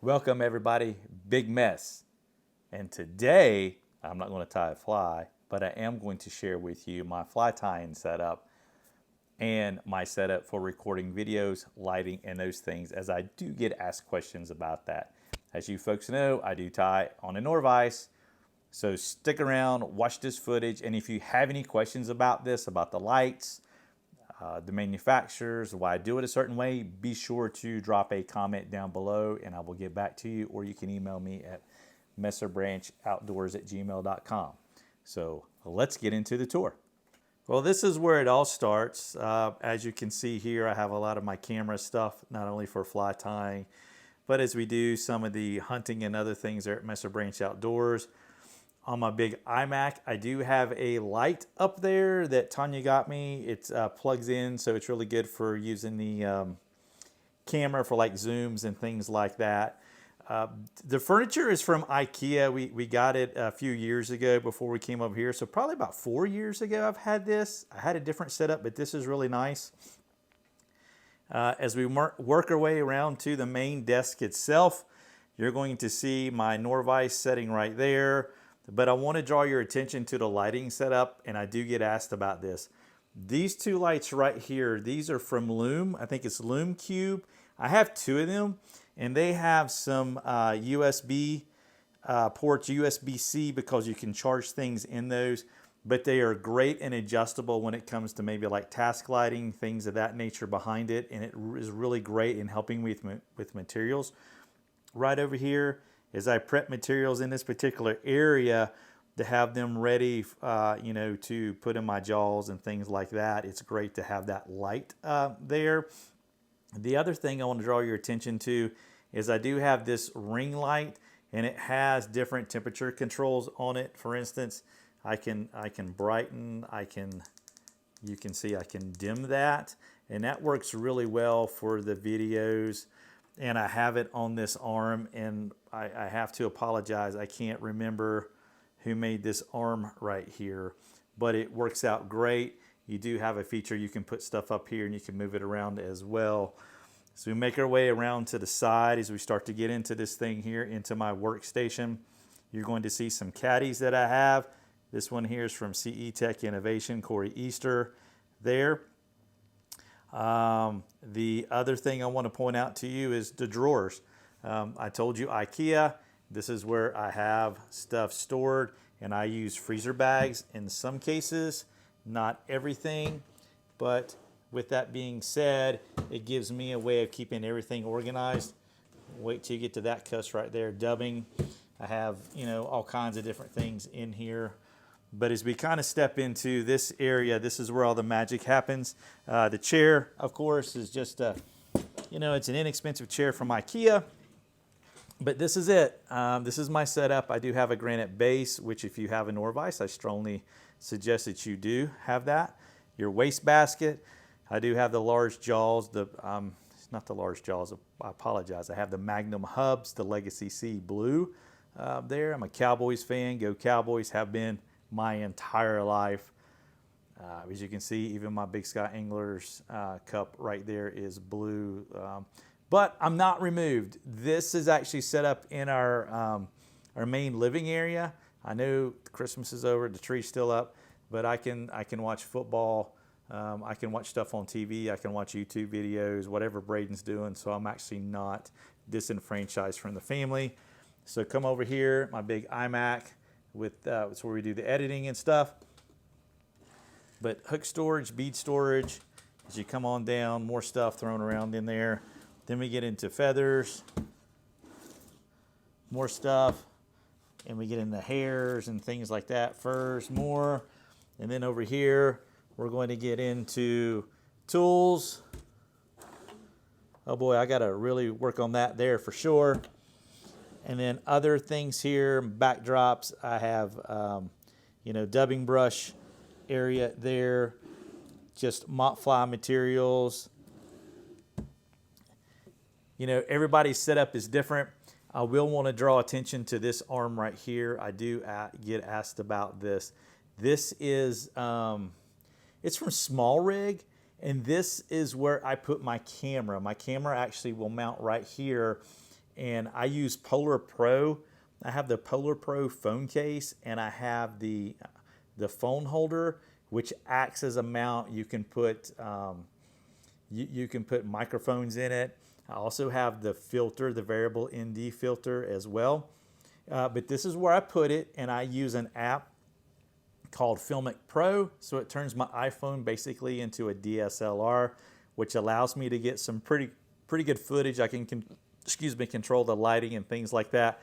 Welcome everybody, Big Mess. And today, I'm not going to tie a fly, but I am going to share with you my fly tying setup and my setup for recording videos, lighting, and those things, as I do get asked questions about that. As you folks know, I do tie on a Norvise, so stick around, watch this footage, and if you have any questions about this, about the lights, the manufacturers, why I do it a certain way, be sure to drop a comment down below and I will get back to you, or you can email me at messerbranchoutdoors@gmail.com. So let's get into the tour. Well, this is where it all starts. As you can see here, I have a lot of my camera stuff, not only for fly tying, but as we do some of the hunting and other things there at Messer Branch Outdoors. On my big iMac, I do have a light up there that Tanya got me. It plugs in, so it's really good for using the camera for like zooms and things like that. The furniture is from IKEA. We got it a few years ago before we came over here. So probably about 4 years ago I've had this. I had a different setup, but this is really nice. As we work our way around to the main desk itself, you're going to see my Norvise setting right there. But I want to draw your attention to the lighting setup, and I do get asked about this. These two lights right here, these are from Lume. I think it's Lume Cube. I have two of them, and they have some USB ports, USB-C, because you can charge things in those. But they are great and adjustable when it comes to maybe like task lighting, things of that nature behind it, and it is really great in helping me with materials. Right over here, as I prep materials in this particular area to have them ready, to put in my jaws and things like that. It's great to have that light there. The other thing I want to draw your attention to is I do have this ring light, and it has different temperature controls on it. For instance, I can brighten, you can see I can dim that, and that works really well for the videos. And I have it on this arm, and I have to apologize. I can't remember who made this arm right here, but it works out great. You do have a feature you can put stuff up here and you can move it around as well. So we make our way around to the side as we start to get into this thing here, into my workstation. You're going to see some caddies that I have. This one here is from CE Tech Innovation, Corey Easter there. The other thing I want to point out to you is the drawers. I told you IKEA. This is where I have stuff stored, and I use freezer bags in some cases, not everything. But with that being said, it gives me a way of keeping everything organized. Wait till you get to that cuss right there, dubbing. I have, all kinds of different things in here. But as we kind of step into this area, this is where all the magic happens. The chair, of course, is just, it's an inexpensive chair from IKEA. But this is it. This is my setup. I do have a granite base, which if you have a Norvise, I strongly suggest that you do have that. Your waste basket. I do have the large jaws. Not the large jaws. I apologize. I have the Magnum Hubs, the Legacy C blue there. I'm a Cowboys fan. Go Cowboys. Have been my entire life. As you can see, even my Big Sky Anglers cup right there is blue. But I'm not removed. This is actually set up in our main living area. I know Christmas is over, the tree's still up, but I can watch football. I can watch stuff on TV. I can watch YouTube videos, whatever Braden's doing. So I'm actually not disenfranchised from the family. So come over here, my big iMac. It's where we do the editing and stuff. But hook storage, bead storage, as you come on down, more stuff thrown around in there. Then we get into feathers, more stuff, and we get into hairs and things like that, furs, more. And then over here, we're going to get into tools. Oh boy, I got to really work on that there for sure. And then other things here, backdrops. I have, dubbing brush area there, just mop fly materials. Everybody's setup is different. I will want to draw attention to this arm right here. I do get asked about this. This is, it's from Small Rig, and this is where I put my camera. My camera actually will mount right here. and I use Polar Pro. I have the Polar Pro phone case, and I have the phone holder, which acts as a mount. You can put you can put microphones in it. I also have the filter, the variable ND filter as well. But this is where I put it, and I use an app called Filmic Pro. So it turns my iPhone basically into a DSLR, which allows me to get some pretty good footage. I can control the lighting and things like that.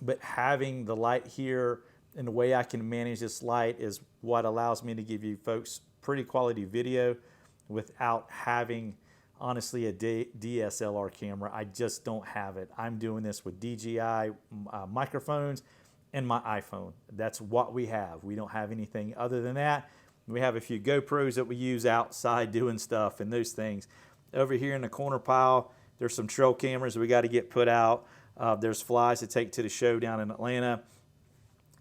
But having the light here and the way I can manage this light is what allows me to give you folks pretty quality video without having, honestly, a DSLR camera. I just don't have it. I'm doing this with DJI microphones and my iPhone. That's what we have. We don't have anything other than that. We have a few GoPros that we use outside doing stuff and those things. Over here in the corner pile, there's some trail cameras we got to get put out. There's flies to take to the show down in Atlanta.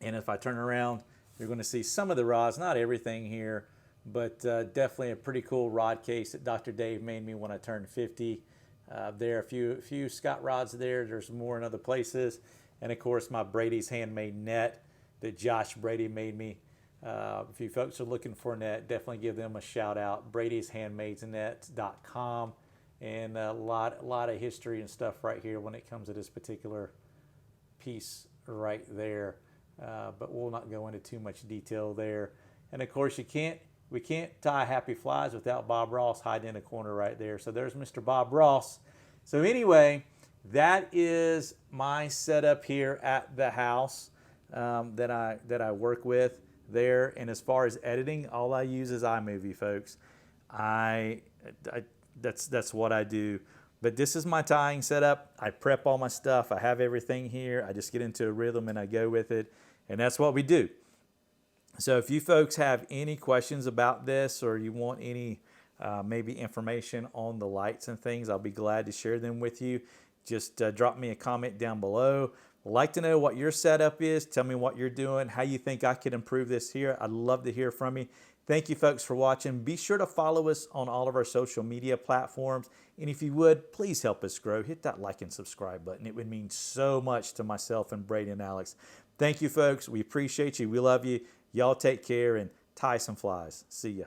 And if I turn around, you're going to see some of the rods, not everything here, but definitely a pretty cool rod case that Dr. Dave made me when I turned 50. There are a few Scott rods there. There's more in other places. And of course, my Brady's handmade net that Josh Brady made me. If you folks are looking for a net, definitely give them a shout out. Brady'sHandmadesNet.com, and a lot of history and stuff right here when it comes to this particular piece right there. But we'll not go into too much detail there. And of course, we can't tie Happy Flies without Bob Ross hiding in a corner right there. So there's Mr. Bob Ross. So anyway, that is my setup here at the house that I work with there. And as far as editing, all I use is iMovie, folks. That's what I do. But this is my tying setup. I prep all my stuff. I have everything here. I just get into a rhythm and I go with it. And that's what we do. So if you folks have any questions about this, or you want any maybe information on the lights and things, I'll be glad to share them with you. Just drop me a comment down below. I'd like to know what your setup is. Tell me what you're doing, how you think I could improve this here. I'd love to hear from you. Thank you folks for watching. Be sure to follow us on all of our social media platforms. And if you would, please help us grow. Hit that like and subscribe button. It would mean so much to myself and Brady and Alex. Thank you folks. We appreciate you. We love you. Y'all take care and tie some flies. See ya.